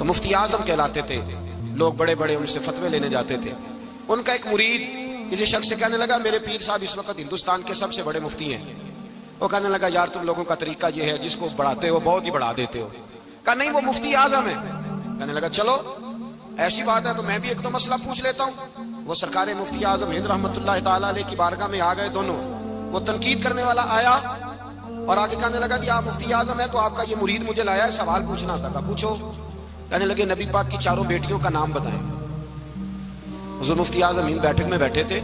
تو مفتی اعظم کہلاتے تھے، لوگ بڑے بڑے ان سے فتوے لینے جاتے تھے۔ ان کا ایک مرید کسی شخص سے کہنے لگا میرے پیر صاحب اس وقت ہندوستان کے سب سے بڑے مفتی ہیں۔ وہ کہنے لگا یار تم لوگوں کا طریقہ یہ ہے جس کو بڑھاتے ہو بہت ہی بڑھا دیتے ہو۔ کہا نہیں وہ مفتی اعظم ہے۔ کہنے لگا چلو ایسی بات ہے تو میں بھی ایک دو مسئلہ پوچھ لیتا ہوں۔ وہ سرکار مفتی اعظم ہند رحمت اللہ تعالیٰ علیہ کی بارگاہ میں آ گئے دونوں۔ وہ تنقید کرنے والا آیا اور آگے کہنے لگا کہ آپ مفتی اعظم ہے تو آپ کا یہ مرید مجھے لایا ہے سوال پوچھنا تھا۔ کہا پوچھو۔ کہنے لگے نبی پاک کی چاروں بیٹیوں کا نام بتائیں۔ حضور مفتی اعظم ہند بیٹھک میں بیٹھے تھے،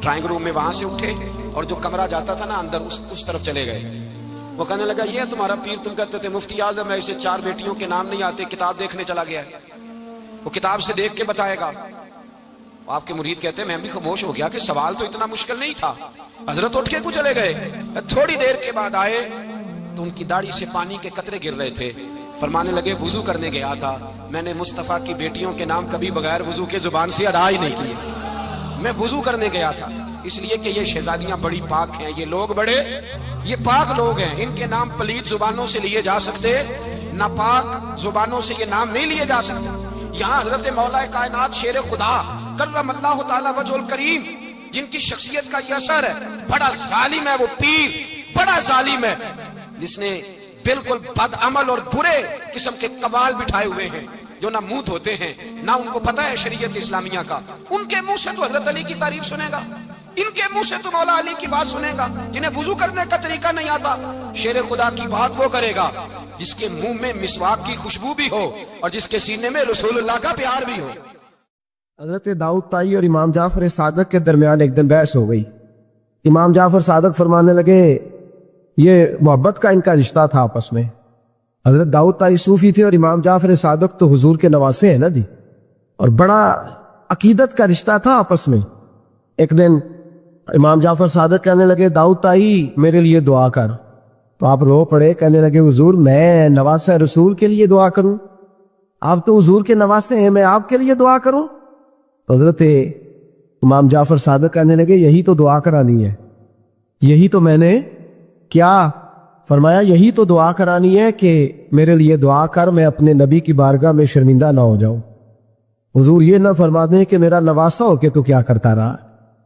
ڈرائنگ روم میں وہاں سے اٹھے اور جو کمرہ جاتا تھا نا اندر اس طرف چلے گئے۔ وہ کہنے لگا یہ تمہارا پیر، تم کہتے تھے مفتی اعظم ہے، اسے 4 بیٹیوں کے نام نہیں آتے، کتاب دیکھنے چلا گیا ہے، وہ کتاب سے دیکھ کے بتائے گا۔ آپ کے مرید کہتے ہیں میں بھی خاموش ہو گیا کہ سوال تو اتنا مشکل نہیں تھا۔ حضرت اٹھ کے کو چلے گئے، تھوڑی دیر کے بعد آئے تو ان کی داڑھی سے پانی کے قطرے گر رہے تھے۔ فرمانے لگے وضو کرنے گیا تھا، میں نے مصطفیٰ کی بیٹیوں کے نام کبھی بغیر وضو کے زبان سے ادا ہی نہیں کیے، میں وضو کرنے گیا تھا، اس لیے کہ یہ شہزادیاں بڑی پاک ہیں، یہ لوگ بڑے یہ پاک لوگ ہیں، ان کے نام پلید زبانوں سے لیے جا سکتے، ناپاک زبانوں سے یہ نام نہیں لیے جا سکتے۔ یہاں حضرت مولا کائنات شیر خدا کرم اللہ تعالی وجہ الکریم جن کی شخصیت کا یہ اثر ہے، بڑا ظالم ہے وہ پیر، بڑا ظالم ہے جس نے بالکل بد عمل اور برے قسم کے قوال بٹھائے ہوئے ہیں، جو نہ منہ دھوتے ہیں نہ ان کو پتہ ہے شریعت اسلامیہ کا۔ ان کے منہ سے تو حضرت علی کی تعریف سنے گا، ان کے منہ سے تو مولا علی کی بات سنے گا، جنہیں وضو کرنے کا طریقہ نہیں آتا۔ شیر خدا کی بات وہ کرے گا جس کے منہ میں مسواک کی خوشبو بھی ہو اور جس کے سینے میں رسول اللہ کا پیار بھی ہو۔ حضرت داؤد طائی اور امام جعفر صادق کے درمیان ایک دن بحث ہو گئی۔ امام جعفر صادق فرمانے لگے یہ محبت کا ان کا رشتہ تھا آپس میں۔ حضرت داؤد طائی صوفی تھے اور امام جعفر صادق تو حضور کے نواسے ہیں نا جی، اور بڑا عقیدت کا رشتہ تھا آپس میں۔ ایک دن امام جعفر صادق کہنے لگے داؤد طائی میرے لیے دعا کر، تو آپ رو پڑے، کہنے لگے حضور میں نواسہ رسول کے لیے دعا کروں؟ آپ تو حضور کے نواسے ہیں، میں آپ کے لیے دعا کروں؟ تو حضرت امام جعفر صادق کہنے لگے یہی تو دعا کرانی ہے، یہی تو میں نے کیا فرمایا، یہی تو دعا کرانی ہے کہ میرے لیے دعا کر، میں اپنے نبی کی بارگاہ میں شرمندہ نہ ہو جاؤں۔ حضور یہ نہ فرما دیں کہ میرا نواسا ہو کے تو کیا کرتا رہا،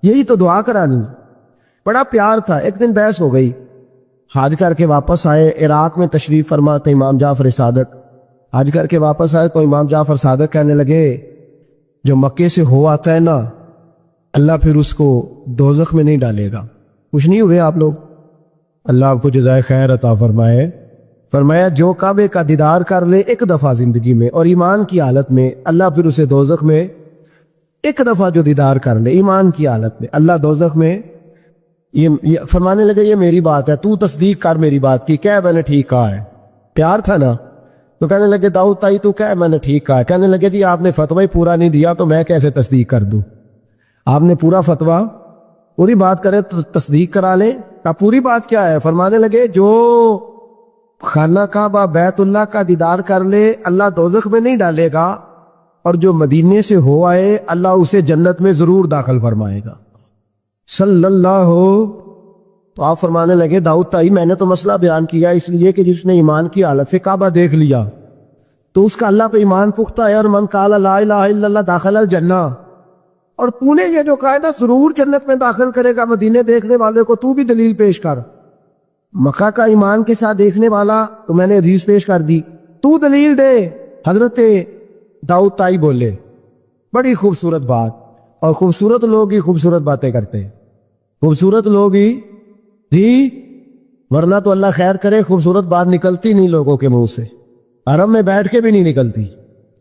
یہی تو دعا کرانی ہے۔ بڑا پیار تھا۔ ایک دن بحث ہو گئی، حج کر کے واپس آئے، عراق میں تشریف فرما تھے امام جعفر صادق، حج کر کے واپس آئے تو امام جعفر صادق کہنے لگے جو مکے سے ہو آتا ہے نا اللہ پھر اس کو دوزخ میں نہیں ڈالے گا۔ کچھ نہیں ہوئے آپ لوگ، اللہ آپ کو جزائے خیر عطا فرمائے۔ فرمایا جو کعبے کا دیدار کر لے ایک دفعہ زندگی میں اور ایمان کی حالت میں، اللہ پھر اسے دوزخ میں ایک دفعہ جو دیدار کر لے ایمان کی حالت میں، اللہ دوزخ میں یہ فرمانے لگے یہ میری بات ہے، تو تصدیق کر میری بات کی، کہہ میں نے ٹھیک کہا ہے۔ پیار تھا نا، تو کہنے لگے داؤد طائی تو کہہ میں نے ٹھیک کہا ہے۔ کہنے لگے جی آپ نے فتویٰ ہی پورا نہیں دیا تو میں کیسے تصدیق کر دوں؟ آپ نے پورا فتویٰ پوری بات کرے تو تصدیق کرا لیں۔ پوری بات کیا ہے؟ فرمانے لگے جو خانہ کعبہ بیت اللہ کا دیدار کر لے اللہ دوزخ میں نہیں ڈالے گا، اور جو مدینے سے ہو آئے اللہ اسے جنت میں ضرور داخل فرمائے گا صلی اللہ ہو۔ تو آپ فرمانے لگے داؤد طائی میں نے تو مسئلہ بیان کیا اس لیے کہ جس نے ایمان کی حالت سے کعبہ دیکھ لیا تو اس کا اللہ پہ ایمان پختہ ہے، اور من قال لا الہ الا اللہ داخل الجنہ، اور تو نے یہ جو کہا ہے نا ضرور جنت میں داخل کرے گا مدینے دیکھنے والے کو، تو بھی دلیل پیش کر۔ مکہ کا ایمان کے ساتھ دیکھنے والا تو میں نے حدیث پیش کر دی، تو دلیل دے۔ حضرت داؤد طائی بولے بڑی خوبصورت بات، اور خوبصورت لوگ ہی خوبصورت باتیں کرتے ہیں، خوبصورت لوگ ہی جی، ورنہ تو اللہ خیر کرے خوبصورت بات نکلتی نہیں لوگوں کے منہ سے، حرم میں بیٹھ کے بھی نہیں نکلتی،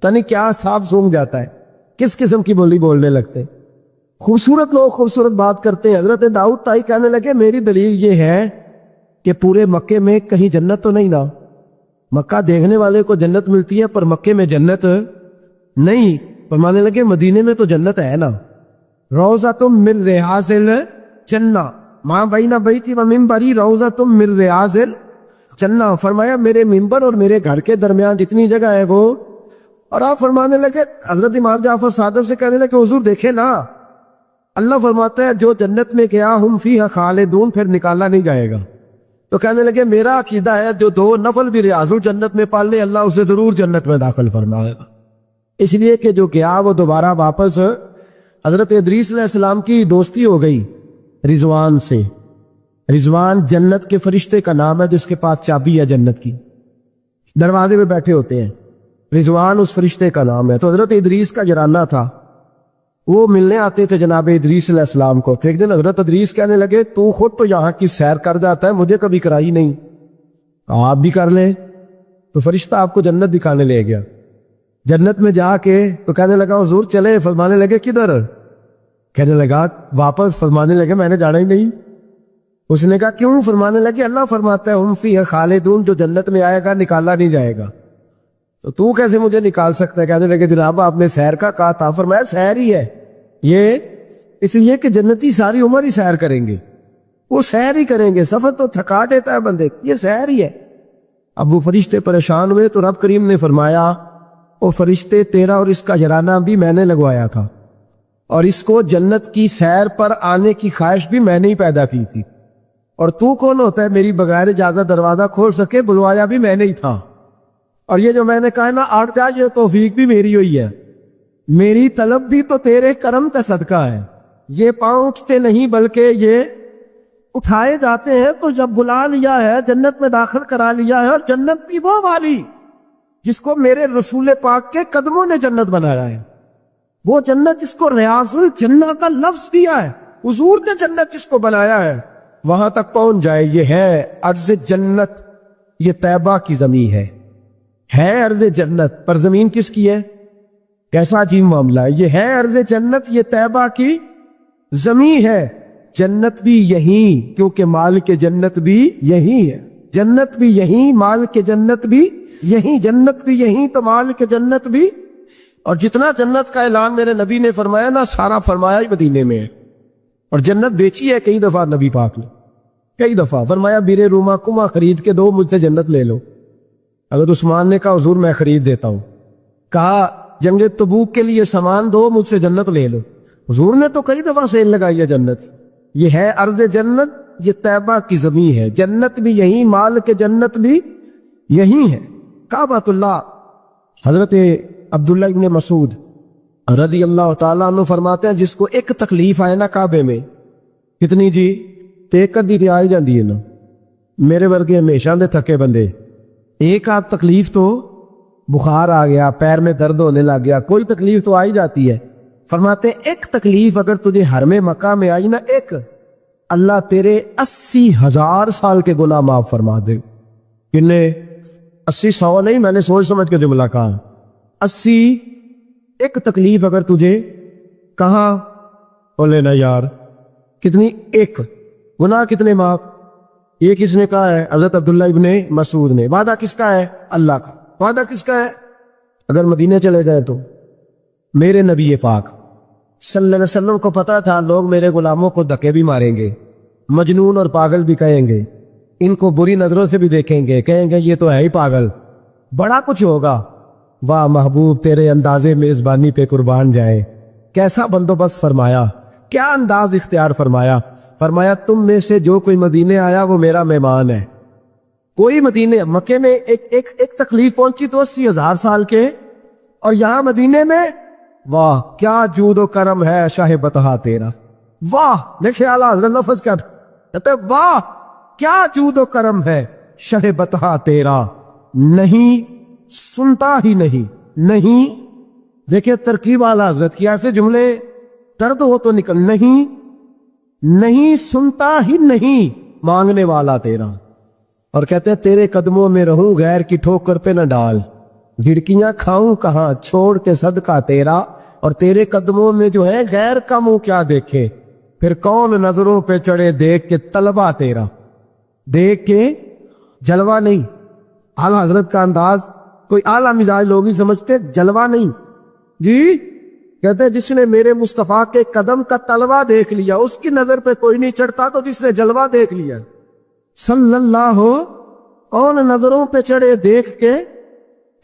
تنی کیا صاحب سونگ جاتا ہے، کس قسم کی بولی بولنے لگتے۔ خوبصورت لوگ خوبصورت بات کرتے ہیں۔ حضرت داؤد طائی کہنے لگے میری دلیل یہ ہے کہ پورے مکے میں کہیں جنت تو نہیں نا، مکہ دیکھنے والے کو جنت ملتی ہے پر مکے میں جنت نہیں۔ فرمانے لگے مدینے میں تو جنت ہے نا، روضۃ من ریاض الجنہ ماں بین بیتی و منبری روضۃ من ریاض الجنہ۔ فرمایا میرے منبر اور میرے گھر کے درمیان جتنی جگہ ہے وہ، اور آپ فرمانے لگے حضرت امام جعفر صادق سے کہنے لگے حضور دیکھے نا اللہ فرماتا ہے جو جنت میں گیا ہم فیہا خالدون، پھر نکالا نہیں جائے گا۔ تو کہنے لگے میرا عقیدہ ہے جو 2 نفل بھی ریاض الجنت میں پال لے اللہ اسے ضرور جنت میں داخل فرمائے گا، اس لیے کہ جو گیا وہ دوبارہ واپس حضرت ادریس علیہ السلام کی دوستی ہو گئی رضوان سے۔ رضوان جنت کے فرشتے کا نام ہے جس کے پاس چابی ہے جنت کی، دروازے پہ بیٹھے ہوتے ہیں، رضوان اس فرشتے کا نام ہے۔ تو حضرت ادریس کا جرانہ تھا، وہ ملنے آتے تھے جناب ادریس علیہ السلام کو۔ تو ایک دن حضرت ادریس کہنے لگے تو خود تو یہاں کی سیر کر جاتا ہے، مجھے کبھی کرائی نہیں، آپ بھی کر لیں۔ تو فرشتہ آپ کو جنت دکھانے لے گیا، جنت میں جا کے تو کہنے لگا حضور چلے، فرمانے لگے کدھر؟ کہنے لگا واپس، فرمانے لگے میں نے جانا ہی نہیں۔ اس نے کہا کیوں؟ فرمانے لگے اللہ فرماتا ہے ہم فیہ خالدون، جو جنت میں آئے گا نکالا نہیں جائے گا، تو کیسے مجھے نکال سکتا ہے؟ کہنے لگے جناب آپ نے سیر کا کہا تھا، فرمایا سیر ہی ہے یہ، اس لیے کہ جنتی ساری عمر ہی سیر کریں گے، وہ سیر ہی کریں گے، سفر تو تھکا دیتا ہے بندے، یہ سیر ہی ہے۔ اب وہ فرشتے پریشان ہوئے تو رب کریم نے فرمایا وہ فرشتے تیرا اور اس کا جرانہ بھی میں نے لگوایا تھا، اور اس کو جنت کی سیر پر آنے کی خواہش بھی میں نے ہی پیدا کی تھی، اور تو کون ہوتا ہے میری بغیر اجازت دروازہ کھول سکے؟ بلوایا بھی میں نے ہی تھا، اور یہ جو میں نے کہا نا آٹھ جا، یہ توفیق بھی میری ہوئی ہے، میری طلب بھی تو تیرے کرم کا صدقہ ہے۔ یہ پاؤں اٹھتے نہیں بلکہ یہ اٹھائے جاتے ہیں، تو جب بلا لیا ہے جنت میں داخل کرا لیا ہے، اور جنت بھی وہ والی جس کو میرے رسول پاک کے قدموں نے جنت بنایا ہے، وہ جنت جس کو ریاض الجنہ کا لفظ دیا ہے، حضور نے جنت جس کو بنایا ہے وہاں تک پہنچ جائے۔ یہ ہے ارض جنت، یہ طیبہ کی زمین ہے ارض جنت، پر زمین کس کی ہے؟ کیسا عجیب معاملہ ہے، یہ ہے ارض جنت، یہ طیبہ کی زمین ہے، جنت بھی یہیں، کیونکہ مال کے جنت بھی یہیں ہے، جنت بھی یہیں، مال کے جنت بھی یہیں، جنت بھی یہیں تو مال کے جنت بھی، اور جتنا جنت کا اعلان میرے نبی نے فرمایا نا سارا فرمایا ہی مدینے میں ہے، اور جنت بیچی ہے کئی دفعہ نبی پاک نے، کئی دفعہ فرمایا بیر روما کما خرید کے دو، مجھ سے جنت لے لو۔ اگر عثمان نے کہا حضور میں خرید دیتا ہوں، کہا جنگ تبوک کے لیے سامان دو، مجھ سے جنت لے لو، حضور نے تو کئی دفعہ سیل لگائی ہے جنت۔ یہ ہے ارض جنت، یہ طیبہ کی زمین ہے، جنت بھی یہیں، مال کے جنت بھی یہیں ہے۔ کعبۃ اللہ، حضرت عبداللہ ابن مسعود رضی اللہ تعالیٰ عنہ فرماتے ہیں جس کو ایک تکلیف آئے نا کعبے میں، کتنی جی؟ تے کدی تے آئی جاندی ہے نا، میرے ورگے ہمیشہ دے تھکے بندے، ایک آدھ تکلیف تو بخار آ گیا، پیر میں درد ہونے لگ گیا، کوئی تکلیف تو آئی جاتی ہے۔ فرماتے ہیں ایک تکلیف اگر تجھے حرم مکہ میں آئی نا، ایک، اللہ تیرے 80,000 سال کے گناہ معاف فرما دے۔ کتنے؟ 80، 100 نہیں، میں نے سوچ سمجھ کے جملہ کہا، 80۔ ایک تکلیف اگر تجھے کہاں بولے نا یار، کتنی؟ ایک، گناہ کتنے معاف؟ یہ کس نے کہا ہے؟ حضرت عبداللہ ابن مسعود نے۔ وعدہ کس کا ہے؟ اللہ کا۔ وعدہ کس کا ہے؟ اگر مدینے چلے جائے تو میرے نبی پاک صلی اللہ علیہ وسلم کو پتا تھا لوگ میرے غلاموں کو دھکے بھی ماریں گے، مجنون اور پاگل بھی کہیں گے، ان کو بری نظروں سے بھی دیکھیں گے، کہیں گے یہ تو ہے ہی پاگل، بڑا کچھ ہوگا۔ واہ محبوب تیرے انداز میزبانی پہ قربان جائے، کیسا بندوبست فرمایا، کیا انداز اختیار فرمایا۔ فرمایا تم میں سے جو کوئی مدینے آیا وہ میرا مہمان ہے۔ کوئی مدینے، مکے میں ایک تکلیف پہنچی تو 80,000 سال کے، اور یہاں مدینے میں واہ کیا جود و کرم ہے شاہ بطحہ تیرا۔ واہ دیکھیں اعلیٰ حضرت لفظ کیا کہتے ہیں، واہ کیا جود و کرم ہے شاہ بطحہ تیرا، نہیں سنتا ہی نہیں، دیکھیں ترکیب اعلیٰ حضرت کی، ایسے جملے درد ہو تو نکل، نہیں سنتا ہی نہیں مانگنے والا تیرا، اور کہتے ہیں تیرے قدموں میں رہوں غیر کی ٹھوکر پہ نہ ڈال، جھڑکیاں کھاؤں کہاں چھوڑ کے صدقہ تیرا، اور تیرے قدموں میں جو ہے غیر کا منہ کیا دیکھے، پھر کون نظروں پہ چڑھے دیکھ کے طلبہ تیرا، دیکھ کے جلوہ نہیں۔ اعلیٰ حضرت کا انداز کوئی اعلیٰ مزاج لوگ ہی سمجھتے، جلوہ نہیں جی، کہتے ہیں جس نے میرے مصطفیٰ کے قدم کا طلبہ دیکھ لیا اس کی نظر پہ کوئی نہیں چڑھتا، تو جس نے جلوہ دیکھ لیا صلی اللہ کون نظروں پہ چڑھے دیکھ کے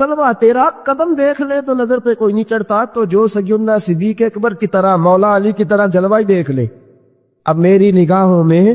طلبہ تیرا، قدم دیکھ لے تو نظر پہ کوئی نہیں چڑھتا، تو جو سیدنا صدیق اکبر کی طرح مولا علی کی طرح جلوہ ہی دیکھ لے۔ اب میری نگاہوں میں